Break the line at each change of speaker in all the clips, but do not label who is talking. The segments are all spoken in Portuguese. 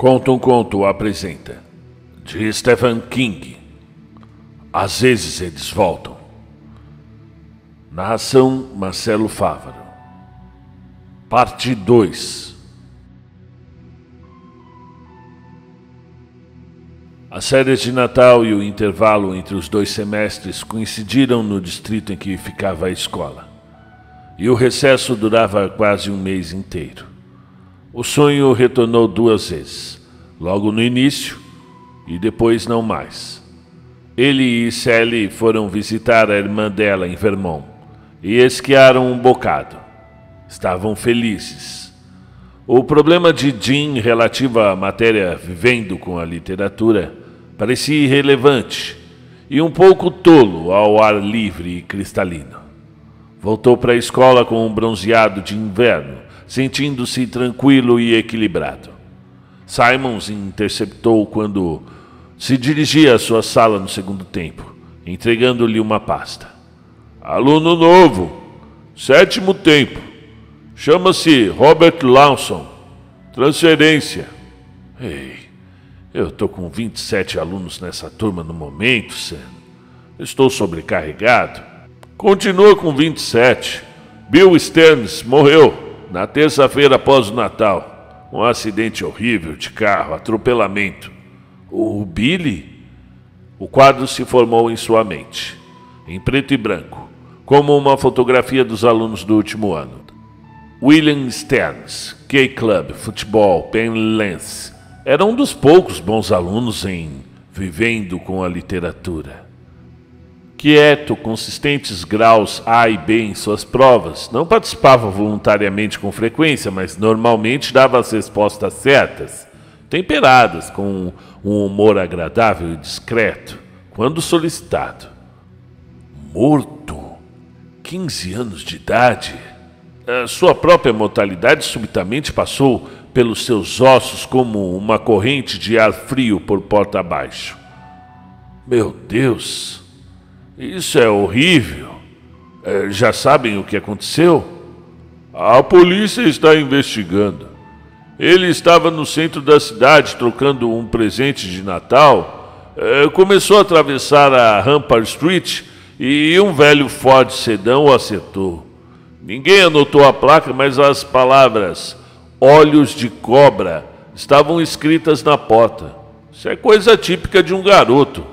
Conta um Conto apresenta, de Stephen King. Às vezes eles voltam. Narração Marcelo Fávaro. Parte 2. As férias de Natal e o intervalo entre os 2 semestres coincidiram no distrito em que ficava a escola. E o recesso durava quase um mês inteiro. O sonho retornou 2 vezes, logo no início e depois não mais. Ele e Sally foram visitar a irmã dela em Vermont e esquiaram um bocado. Estavam felizes. O problema de Jim relativo à matéria vivendo com a literatura parecia irrelevante e um pouco tolo ao ar livre e cristalino. Voltou para a escola com um bronzeado de inverno, sentindo-se tranquilo e equilibrado. Simons interceptou quando se dirigia à sua sala no segundo tempo, entregando-lhe uma pasta. Aluno novo, 7º tempo. Chama-se Robert Lawson. Transferência. Ei, eu estou com 27 alunos nessa turma no momento, Sam. Estou sobrecarregado. Continua com 27. Bill Stearns morreu na terça-feira após o Natal. Um acidente horrível de carro, atropelamento. O Billy? O quadro se formou em sua mente, em preto e branco, como uma fotografia dos alunos do último ano. William Stearns, K-Club, futebol, Penn Lance, era um dos poucos bons alunos em Vivendo com a Literatura. Quieto, consistentes graus A e B em suas provas, não participava voluntariamente com frequência, mas normalmente dava as respostas certas, temperadas, com um humor agradável e discreto, quando solicitado. Morto? 15 anos de idade? A sua própria mortalidade subitamente passou pelos seus ossos como uma corrente de ar frio por porta abaixo. Meu Deus! Isso é horrível. Já sabem o que aconteceu? A polícia está investigando. Ele estava no centro da cidade trocando um presente de Natal. Começou a atravessar a Rampart Street e um velho Ford sedã o acertou. Ninguém anotou a placa, mas as palavras Olhos de Cobra estavam escritas na porta. Isso é coisa típica de um garoto.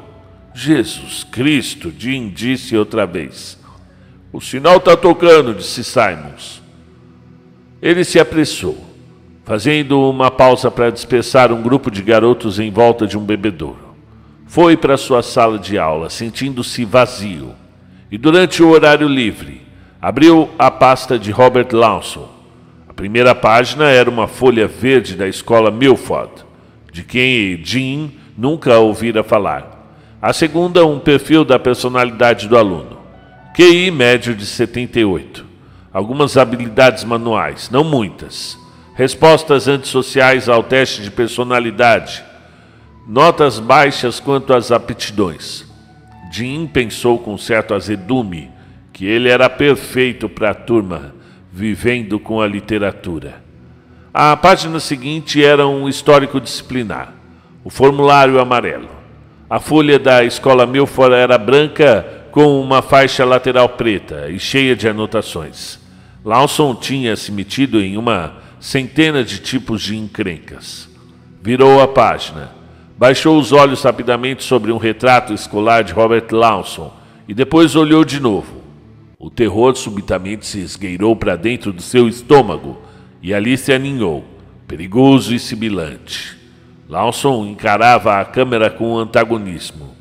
Jesus Cristo, Jim disse outra vez. O sinal está tocando, disse Simons. Ele se apressou, fazendo uma pausa para dispersar um grupo de garotos em volta de um bebedouro. Foi para sua sala de aula, sentindo-se vazio, e durante o horário livre, abriu a pasta de Robert Lawson. A primeira página era uma folha verde da escola Milford, de quem Jim nunca ouvira falar. A segunda, um perfil da personalidade do aluno. QI médio de 78. Algumas habilidades manuais, não muitas. Respostas antissociais ao teste de personalidade. Notas baixas quanto às aptidões. Jim pensou com certo azedume que ele era perfeito para a turma Vivendo com a Literatura. A página seguinte era um histórico disciplinar. O formulário amarelo. A folha da escola Milford era branca com uma faixa lateral preta e cheia de anotações. Lawson tinha se metido em uma centena de tipos de encrencas. Virou a página, baixou os olhos rapidamente sobre um retrato escolar de Robert Lawson e depois olhou de novo. O terror subitamente se esgueirou para dentro do seu estômago e ali se aninhou, perigoso e sibilante. Lawson encarava a câmera com antagonismo,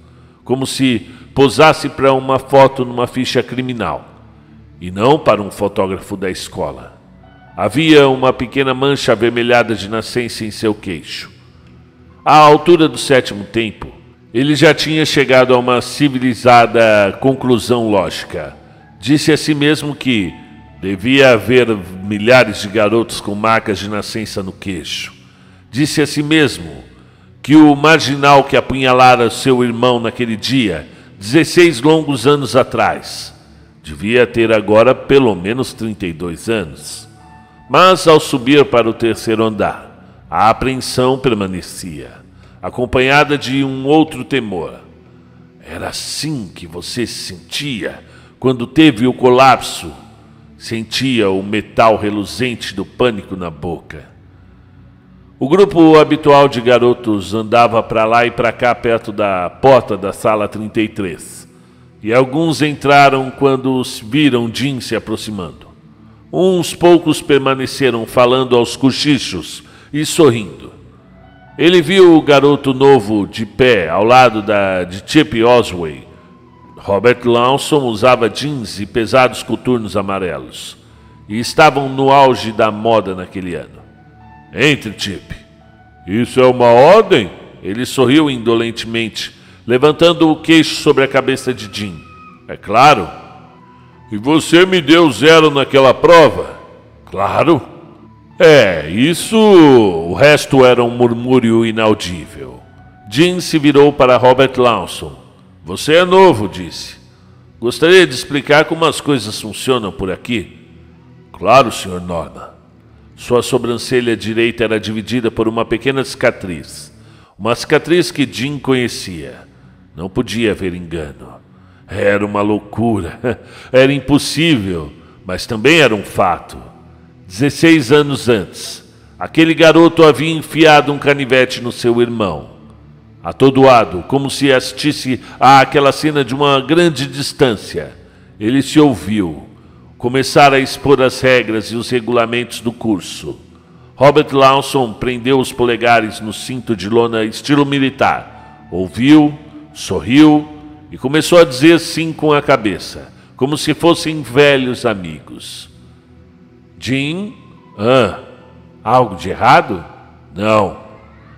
como se posasse para uma foto numa ficha criminal, e não para um fotógrafo da escola. Havia uma pequena mancha avermelhada de nascença em seu queixo. À altura do 7º tempo, ele já tinha chegado a uma civilizada conclusão lógica. Disse a si mesmo que devia haver milhares de garotos com marcas de nascença no queixo. Disse a si mesmo que o marginal que apunhalara seu irmão naquele dia, 16 longos anos atrás, devia ter agora pelo menos 32 anos. Mas ao subir para o 3º andar, A apreensão permanecia, acompanhada de um outro temor. Era assim que você se sentia quando teve o colapso. Sentia o metal reluzente do pânico na boca. O grupo habitual de garotos andava para lá e para cá perto da porta da sala 33. E alguns entraram quando viram Jim se aproximando. Uns poucos permaneceram falando aos cochichos e sorrindo. Ele viu o garoto novo de pé ao lado de Chip Osway. Robert Lawson usava jeans e pesados coturnos amarelos, e estavam no auge da moda naquele ano. Entre, Chip. Isso é uma ordem? Ele sorriu indolentemente, levantando o queixo sobre a cabeça de Jim. É claro. E você me deu 0 naquela prova? Claro. Isso. O resto era um murmúrio inaudível. Jim se virou para Robert Lawson. Você é novo, disse. Gostaria de explicar como as coisas funcionam por aqui? Claro, Sr. Norman. Sua sobrancelha direita era dividida por uma pequena cicatriz. Uma cicatriz que Jim conhecia. Não podia haver engano. Era uma loucura. Era impossível, mas também era um fato. 16 anos antes, aquele garoto havia enfiado um canivete no seu irmão. Atordoado, como se assistisse àquela cena de uma grande distância, ele se ouviu começar a expor as regras e os regulamentos do curso. Robert Lawson prendeu os polegares no cinto de lona estilo militar. Ouviu, sorriu e começou a dizer sim com a cabeça, como se fossem velhos amigos. Jim? Algo de errado? Não.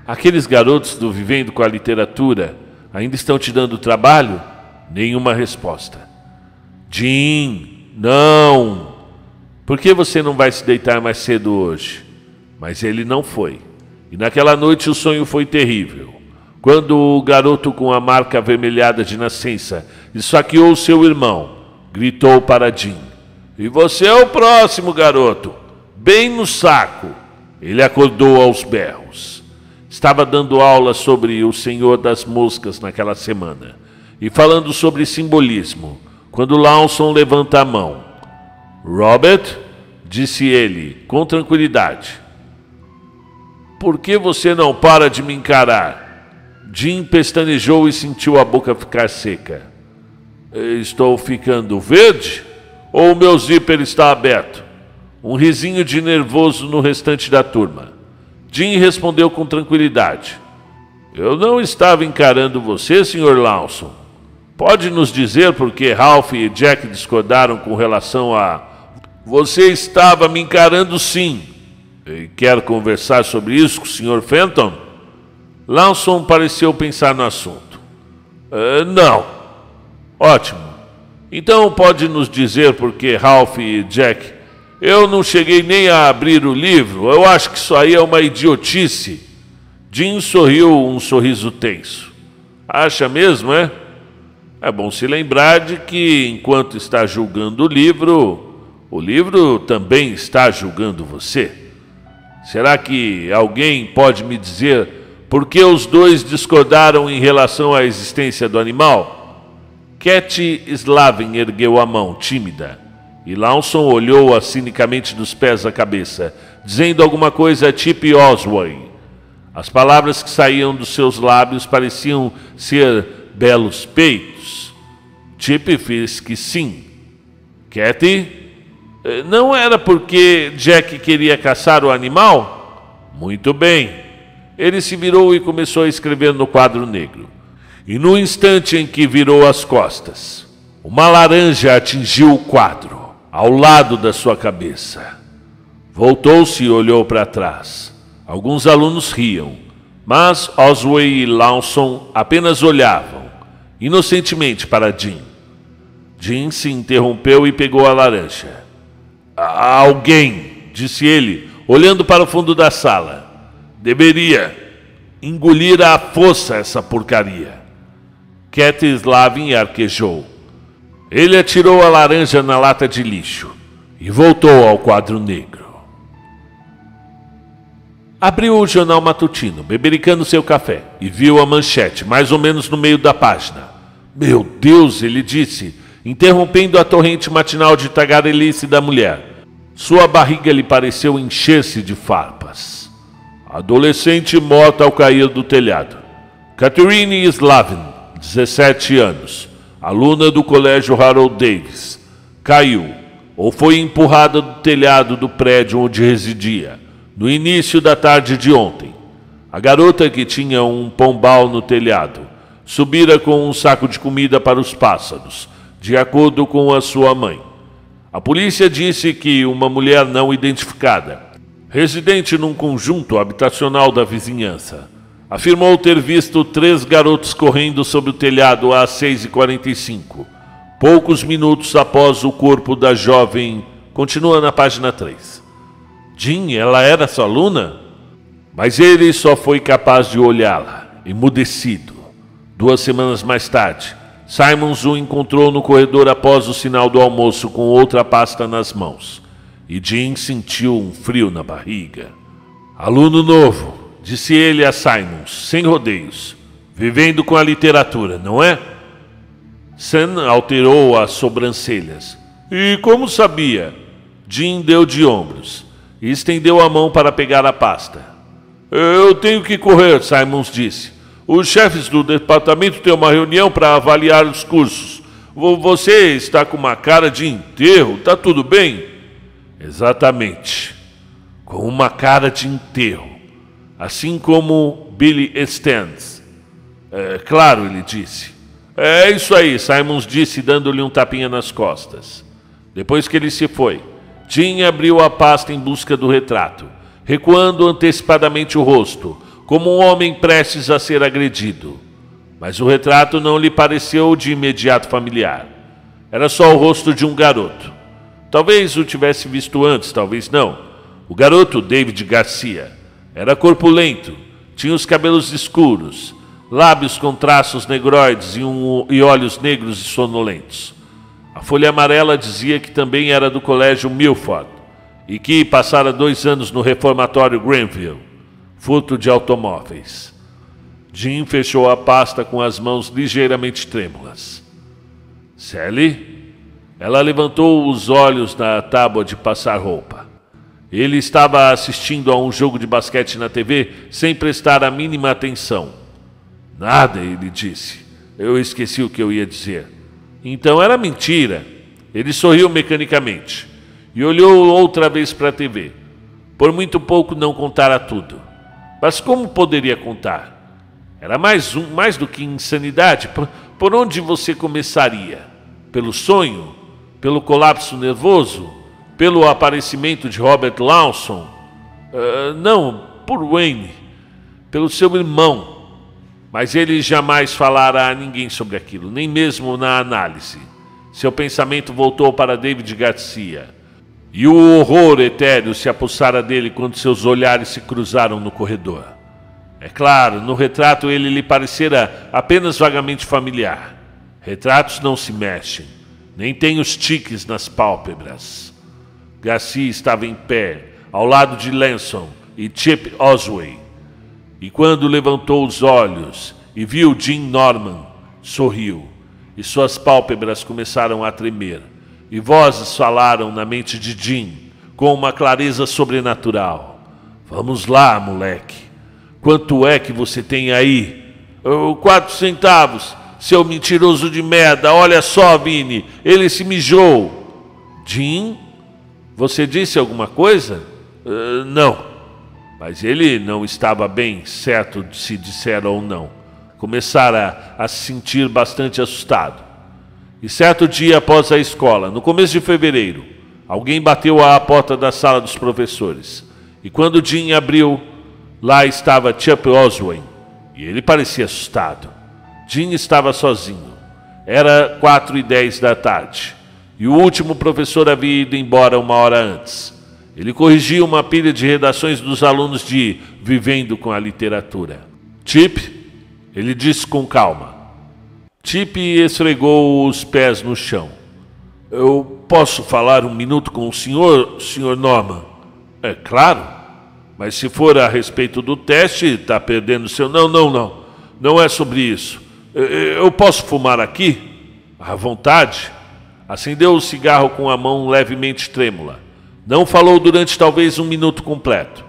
Aqueles garotos do Vivendo com a Literatura ainda estão te dando trabalho? Nenhuma resposta. Jim, não. Por que você não vai se deitar mais cedo hoje? Mas ele não foi. E naquela noite o sonho foi terrível. Quando o garoto com a marca avermelhada de nascença esfaqueou seu irmão, gritou para Jim. E você é o próximo, garoto. Bem no saco. Ele acordou aos berros. Estava dando aula sobre o Senhor das Moscas naquela semana e falando sobre simbolismo, quando Lawson levanta a mão. Robert, disse ele, com tranquilidade. Por que você não para de me encarar? Jim pestanejou e sentiu a boca ficar seca. Estou ficando verde? Ou o meu zíper está aberto? Um risinho de nervoso no restante da turma. Jim respondeu com tranquilidade. Eu não estava encarando você, Sr. Lawson. Pode nos dizer por que Ralph e Jack discordaram com relação a... Você estava me encarando sim. E quer conversar sobre isso com o Sr. Fenton? Lawson pareceu pensar no assunto. Não. Ótimo. Então pode nos dizer por que Ralph e Jack... Eu não cheguei nem a abrir o livro. Eu acho que isso aí é uma idiotice. Jim sorriu um sorriso tenso. Acha mesmo, é? É bom se lembrar de que, enquanto está julgando o livro também está julgando você. Será que alguém pode me dizer por que os dois discordaram em relação à existência do animal? Cat Slavin ergueu a mão, tímida. E Lawson olhou-a cinicamente dos pés à cabeça, dizendo alguma coisa a Chip Osway. As palavras que saíam dos seus lábios pareciam ser belos peitos. Chip fez que sim. Cathy? Não era porque Jack queria caçar o animal? Muito bem. Ele se virou e começou a escrever no quadro negro. E no instante em que virou as costas, uma laranja atingiu o quadro. Ao lado da sua cabeça. Voltou-se e olhou para trás. Alguns alunos riam, mas Osway e Lawson apenas olhavam, inocentemente para Jim. Jim se interrompeu e pegou a laranja. Alguém, disse ele, olhando para o fundo da sala, deveria engolir à força essa porcaria. Cat Slavin arquejou. Ele atirou a laranja na lata de lixo e voltou ao quadro negro. Abriu o jornal matutino, bebericando seu café, e viu a manchete, mais ou menos no meio da página. Meu Deus, ele disse, interrompendo a torrente matinal de tagarelice da mulher. Sua barriga lhe pareceu encher-se de farpas. Adolescente morta ao cair do telhado. Catherine Slavin, 17 anos, aluna do colégio Harold Davis, caiu ou foi empurrada do telhado do prédio onde residia, no início da tarde de ontem. A garota, que tinha um pombal no telhado, subira com um saco de comida para os pássaros, de acordo com a sua mãe. A polícia disse que uma mulher não identificada, residente num conjunto habitacional da vizinhança, afirmou ter visto 3 garotos correndo sobre o telhado às 6h45, poucos minutos após o corpo da jovem. Continua na página 3. Jean, ela era sua aluna? Mas ele só foi capaz de olhá-la, emudecido. 2 semanas mais tarde, Simons o encontrou no corredor após o sinal do almoço com outra pasta nas mãos. E Jean sentiu um frio na barriga. Aluno novo, disse ele a Simons, sem rodeios. Vivendo com a literatura, não é? Sam alterou as sobrancelhas. E como sabia? Jean deu de ombros e estendeu a mão para pegar a pasta. Eu tenho que correr, Simons disse. Os chefes do departamento têm uma reunião para avaliar os cursos. Você está com uma cara de enterro, tá tudo bem? Exatamente. Com uma cara de enterro. Assim como Billy Stans. Claro, ele disse. É isso aí, Simons disse, dando-lhe um tapinha nas costas. Depois que ele se foi, Jean abriu a pasta em busca do retrato, recuando antecipadamente o rosto, como um homem prestes a ser agredido. Mas o retrato não lhe pareceu de imediato familiar. Era só o rosto de um garoto. Talvez o tivesse visto antes, talvez não. O garoto, David Garcia, era corpulento, tinha os cabelos escuros, lábios com traços negroides e olhos negros e sonolentos. A folha amarela dizia que também era do colégio Milford e que passara 2 anos no reformatório Granville, furto de automóveis. Jean fechou a pasta com as mãos ligeiramente trêmulas. Sally? Ela levantou os olhos da tábua de passar roupa. Ele estava assistindo a um jogo de basquete na TV sem prestar a mínima atenção. Nada, ele disse. Eu esqueci o que eu ia dizer. Então era mentira. Ele sorriu mecanicamente e olhou outra vez para a TV. Por muito pouco não contara tudo. Mas como poderia contar? Era mais do que insanidade. Por onde você começaria? Pelo sonho? Pelo colapso nervoso? Pelo aparecimento de Robert Lawson? Não, por Wayne. Pelo seu irmão. Mas ele jamais falara a ninguém sobre aquilo, nem mesmo na análise. Seu pensamento voltou para David Garcia. E o horror etéreo se apossara dele quando seus olhares se cruzaram no corredor. É claro, no retrato ele lhe parecera apenas vagamente familiar. Retratos não se mexem, nem têm os tiques nas pálpebras. Garcia estava em pé, ao lado de Lanson e Chip Osway. E quando levantou os olhos e viu Jean Norman, sorriu, e suas pálpebras começaram a tremer, e vozes falaram na mente de Jean, com uma clareza sobrenatural. Vamos lá, moleque. Quanto é que você tem aí? 4 centavos, seu mentiroso de merda. Olha só, Vini, ele se mijou. Jean, você disse alguma coisa? Não. Mas ele não estava bem certo de se dissera ou não. Começara a se sentir bastante assustado. E certo dia após a escola, no começo de fevereiro, alguém bateu à porta da sala dos professores. E quando Jean abriu, lá estava Chip Osway. E ele parecia assustado. Jean estava sozinho. Era 4h10 da tarde. E o último professor havia ido embora 1 hora antes. Ele corrigia uma pilha de redações dos alunos de Vivendo com a Literatura. Chip, ele disse com calma. Chip esfregou os pés no chão. Eu posso falar 1 minuto com o senhor, Sr. Norman? É claro. Mas se for a respeito do teste, está perdendo seu... Não. Não é sobre isso. Eu posso fumar aqui? À vontade. Acendeu o cigarro com a mão levemente trêmula. Não falou durante talvez 1 minuto completo.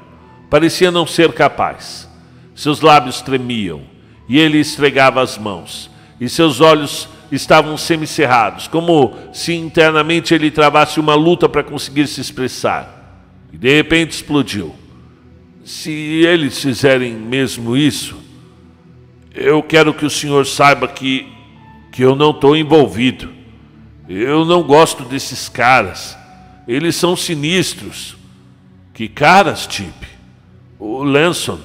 Parecia não ser capaz. Seus lábios tremiam, e ele esfregava as mãos, e seus olhos estavam semicerrados, como se internamente ele travasse uma luta para conseguir se expressar. E de repente explodiu. Se eles fizerem mesmo isso, eu quero que o senhor saiba que eu não estou envolvido. Eu não gosto desses caras. Eles são sinistros. Que caras, Chip? O Lanson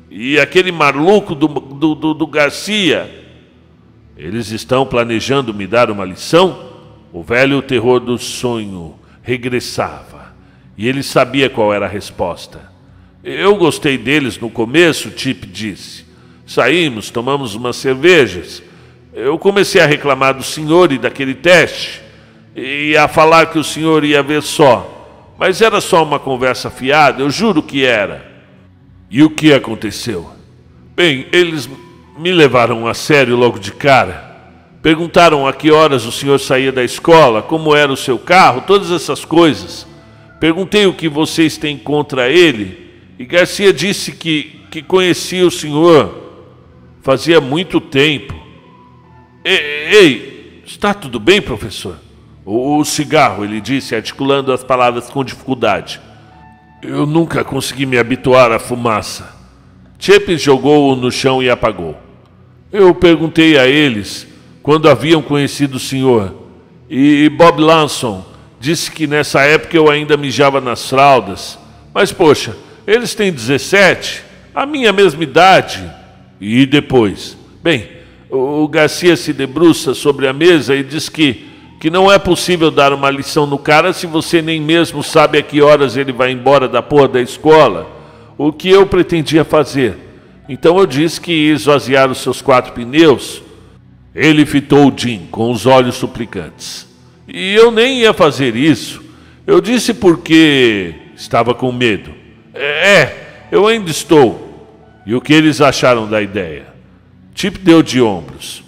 e aquele maluco do Garcia. Eles estão planejando me dar uma lição? O velho terror do sonho regressava, e ele sabia qual era a resposta. Eu gostei deles no começo, Chip disse. Saímos, tomamos umas cervejas. Eu comecei a reclamar do senhor e daquele teste, e a falar que o senhor ia ver só. Mas era só uma conversa fiada, eu juro que era. E o que aconteceu? Bem, eles me levaram a sério logo de cara. Perguntaram a que horas o senhor saía da escola, como era o seu carro, todas essas coisas. Perguntei o que vocês têm contra ele, e Garcia disse que conhecia o senhor fazia muito tempo. Ei, está tudo bem, professor? O cigarro, ele disse, articulando as palavras com dificuldade. Eu nunca consegui me habituar à fumaça. Chip jogou-o no chão e apagou. Eu perguntei a eles quando haviam conhecido o senhor, e Bob Lanson disse que nessa época eu ainda mijava nas fraldas. Mas, poxa, eles têm 17, a minha mesma idade. E depois? Bem, o Garcia se debruça sobre a mesa e diz que não é possível dar uma lição no cara se você nem mesmo sabe a que horas ele vai embora da porra da escola. O que eu pretendia fazer? Então eu disse que ia esvaziar os seus 4 pneus. Ele fitou Jim com os olhos suplicantes. E eu nem ia fazer isso. Eu disse porque estava com medo. Eu ainda estou. E o que eles acharam da ideia? Chip deu de ombros.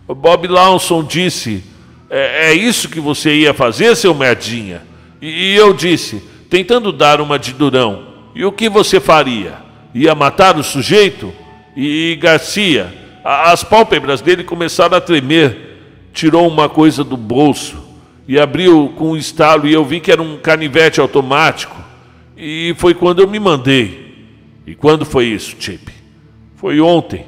O Bob Lawson disse... É isso que você ia fazer, seu merdinha? E eu disse, tentando dar uma de durão. E o que você faria? Ia matar o sujeito? E Garcia, as pálpebras dele começaram a tremer. Tirou uma coisa do bolso e abriu com um estalo, e eu vi que era um canivete automático. E foi quando eu me mandei. E quando foi isso, Chip? Foi ontem.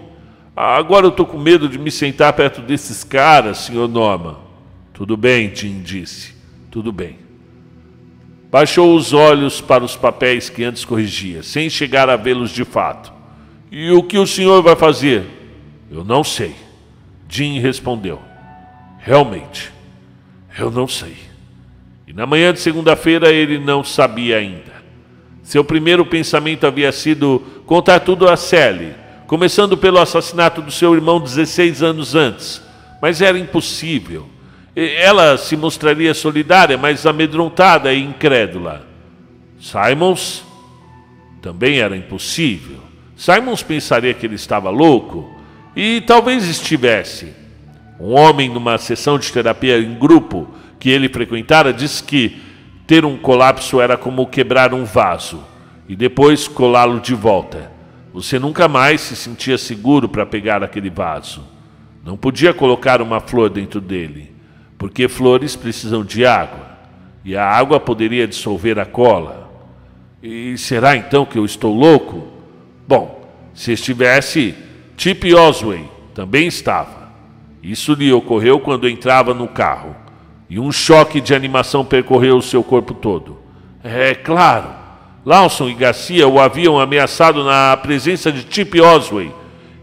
Agora eu estou com medo de me sentar perto desses caras, Sr. Norman. Tudo bem, Jim disse. Tudo bem. Baixou os olhos para os papéis que antes corrigia, sem chegar a vê-los de fato. E o que o senhor vai fazer? Eu não sei. Jim respondeu. Realmente, eu não sei. E na manhã de segunda-feira ele não sabia ainda. Seu primeiro pensamento havia sido contar tudo a Sally, começando pelo assassinato do seu irmão 16 anos antes. Mas era impossível. Ela se mostraria solidária, mas amedrontada e incrédula. Simons também era impossível. Simons pensaria que ele estava louco, e talvez estivesse. Um homem numa sessão de terapia em grupo que ele frequentara disse que ter um colapso era como quebrar um vaso e depois colá-lo de volta. Você nunca mais se sentia seguro para pegar aquele vaso. Não podia colocar uma flor dentro dele, porque flores precisam de água, e a água poderia dissolver a cola. E será então que eu estou louco? Bom, se estivesse, Chip Osway também estava. Isso lhe ocorreu quando entrava no carro, e um choque de animação percorreu o seu corpo todo. É claro, Lawson e Garcia o haviam ameaçado na presença de Chip Osway.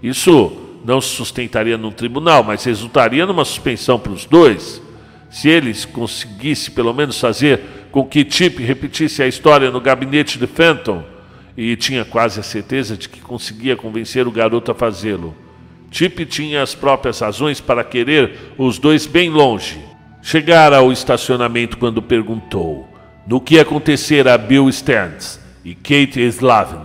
Isso não se sustentaria num tribunal, mas resultaria numa suspensão para os dois. Se eles conseguissem pelo menos fazer com que Chip repetisse a história no gabinete de Fenton, e tinha quase a certeza de que conseguia convencer o garoto a fazê-lo. Chip tinha as próprias razões para querer os dois bem longe. Chegara ao estacionamento quando perguntou no que acontecera a Bill Stearns e Kate Slavin.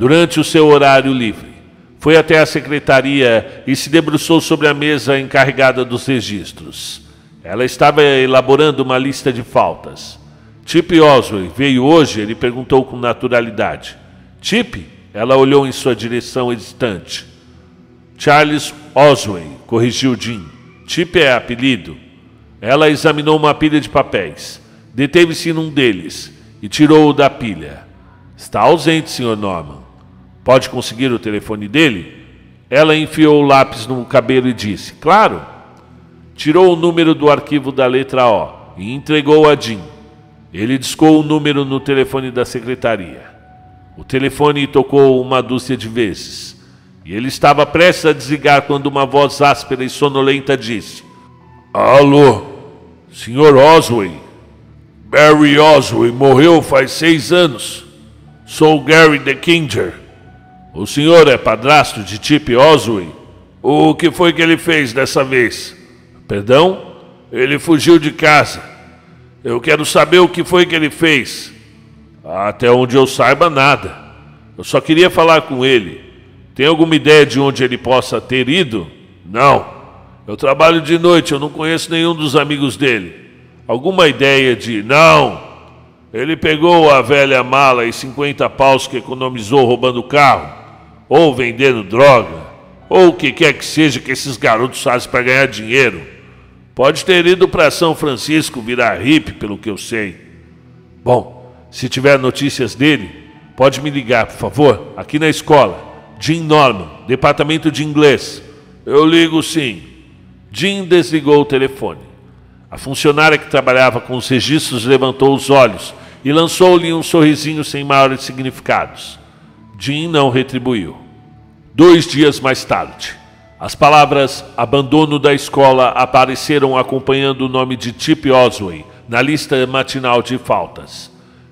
durante o seu horário livre. Foi até a secretaria e se debruçou sobre a mesa encarregada dos registros. Ela estava elaborando uma lista de faltas. Chip Oswey veio hoje? Ele perguntou com naturalidade. Chip? Ela olhou em sua direção hesitante. Charles Oswey, corrigiu Jim. Chip é apelido. Ela examinou uma pilha de papéis. Deteve-se num deles e tirou-o da pilha. Está ausente, Sr. Norman. Pode conseguir o telefone dele? Ela enfiou o lápis no cabelo e disse, claro. Tirou o número do arquivo da letra O e entregou a Jim. Ele discou o número no telefone da secretaria. O telefone tocou uma dúzia de vezes. E ele estava prestes a desligar quando uma voz áspera e sonolenta disse, alô, Sr. Oswey? Barry Oswey morreu faz 6 anos. Sou Gary DeKinger. O senhor é padrasto de Chip Oswey? O que foi que ele fez dessa vez? Perdão? Ele fugiu de casa. Eu quero saber o que foi que ele fez. Até onde eu saiba, nada. Eu só queria falar com ele. Tem alguma ideia de onde ele possa ter ido? Não. Eu trabalho de noite, eu não conheço nenhum dos amigos dele. Alguma ideia de... Não. Ele pegou a velha mala e 50 paus que economizou roubando o carro. Ou vendendo droga, ou o que quer que seja que esses garotos fazem para ganhar dinheiro. Pode ter ido para São Francisco virar hippie, pelo que eu sei. Bom, se tiver notícias dele, pode me ligar, por favor, aqui na escola. Jim Norman, departamento de inglês. Eu ligo sim. Jim desligou o telefone. A funcionária que trabalhava com os registros levantou os olhos e lançou-lhe um sorrisinho sem maiores significados. Jim não retribuiu. 2 dias mais tarde, as palavras abandono da escola apareceram acompanhando o nome de Chip Oswey na lista matinal de faltas.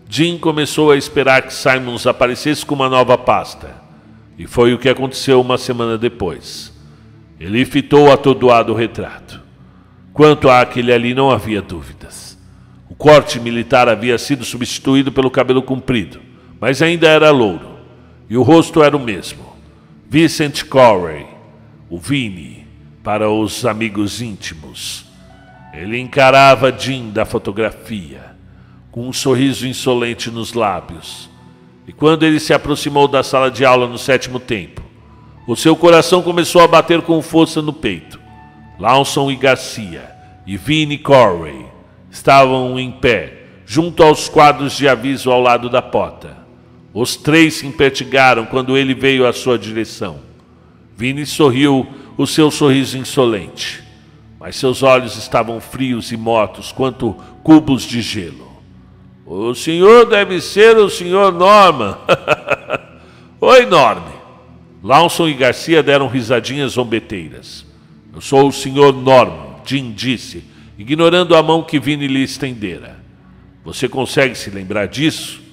Jim começou a esperar que Simons aparecesse com uma nova pasta. E foi o que aconteceu uma semana depois. Ele fitou atordoado o retrato. Quanto àquele ali não havia dúvidas. O corte militar havia sido substituído pelo cabelo comprido, mas ainda era louro. E o rosto era o mesmo. Vincent Corey, o Vinny, para os amigos íntimos. Ele encarava Jim da fotografia, com um sorriso insolente nos lábios. E quando ele se aproximou da sala de aula no 7º tempo, o seu coração começou a bater com força no peito. Lawson e Garcia e Vinny Corey estavam em pé, junto aos quadros de aviso ao lado da porta. Os 3 se impertigaram quando ele veio à sua direção. Vinny sorriu o seu sorriso insolente, mas seus olhos estavam frios e mortos quanto cubos de gelo. O senhor deve ser o Sr. Norman. Oi, Norman. Lawson e Garcia deram risadinhas zombeteiras. Eu sou o Sr. Norman, Jim disse, ignorando a mão que Vinny lhe estendera. Você consegue se lembrar disso?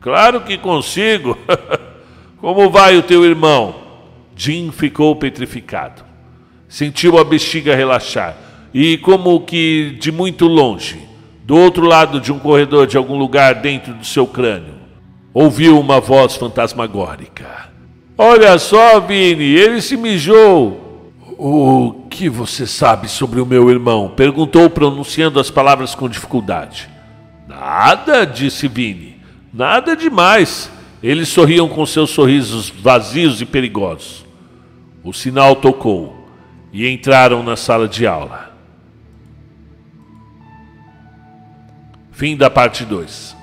Claro que consigo. Como vai o teu irmão? Jim ficou petrificado. Sentiu a bexiga relaxar e, como que de muito longe, do outro lado de um corredor de algum lugar dentro do seu crânio, ouviu uma voz fantasmagórica. Olha só, Vinny, ele se mijou. O que você sabe sobre o meu irmão? Perguntou, pronunciando as palavras com dificuldade. Nada, disse Vinny. Nada demais. Eles sorriam com seus sorrisos vazios e perigosos. O sinal tocou e entraram na sala de aula. Fim da parte 2.